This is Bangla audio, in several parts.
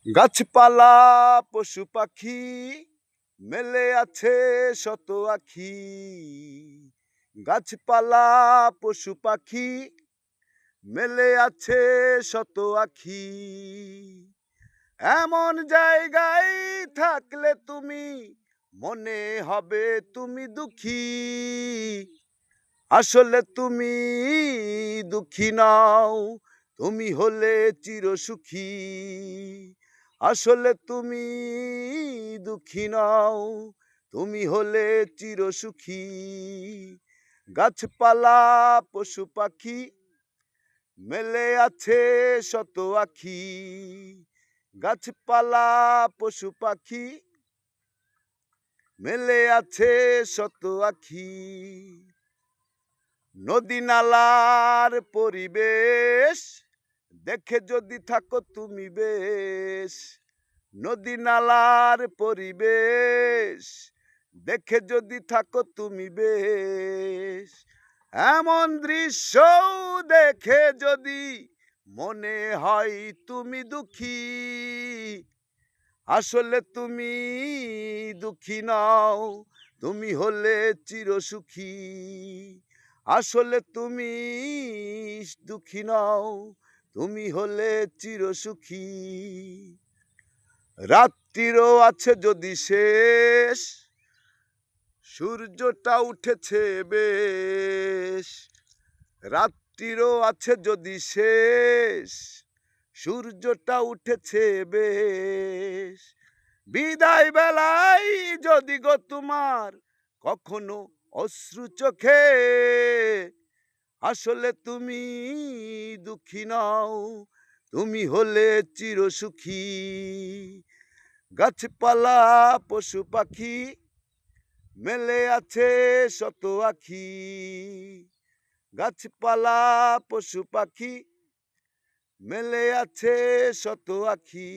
গাছপালা পশু পাখি মেলে আছে শত আখি। গাছপালা পশু পাখি মেলে আছে শত আখি। এমন জায়গায় থাকলে তুমি মনে হবে তুমি দুঃখী। আসলে তুমি দুঃখী নাও, তুমি হলে চিরসুখী। আসলে তুমি দুঃখী নাও, তুমি হলে চিরসুখী। গাছপালা পশু পাখি মেলে আছে শত আখি। গাছপালা পশু পাখি মেলে আছে শত আখি। নদী নালার পরিবেশ দেখে যদি থাকো তুমি বেশ। নদী নালার পরিবেশ দেখে যদি থাকো তুমি বেশ। এমন দৃশ্য দেখে যদি মনে হয় তুমি দুঃখী। আসলে তুমি দুঃখী নাও, তুমি হলে চিরসুখী। আসলে তুমি দুঃখী নাও, তুমি হলে চিরসুখী। রাত্রিরও আছে যদি শেষ, সূর্যটা উঠেছে বেশ। রাত্রিরও আছে যদি শেষ, সূর্যটা উঠেছে বেশ। বিদায় বেলায় যদি গো তোমার কখনো অশ্রু চোখে। আসলে তুমি দুঃখী নাও, তুমি হলে চিরসুখী। গাছপালা পশু পাখি মেলে আছে শত আখি। গাছপালা পশু পাখি মেলে আছে শত আখি।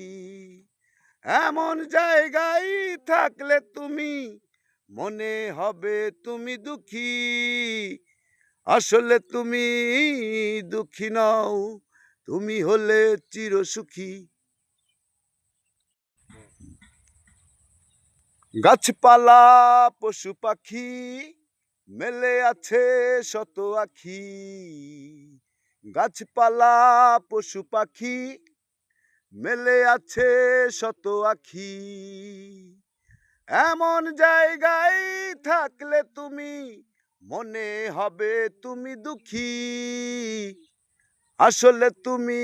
এমন জায়গায় থাকলে তুমি মনে হবে তুমি দুঃখী। আসলে তুমি দুঃখী নাও, তুমি হলে চিরসুখী। গাছপালা পশু পাখি মেলে আছে শত আখি। গাছপালা পশু পাখি মেলে আছে শত আখি। এমন জায়গায় থাকলে তুমি মনে হবে তুমি দুঃখী। আসলে তুমি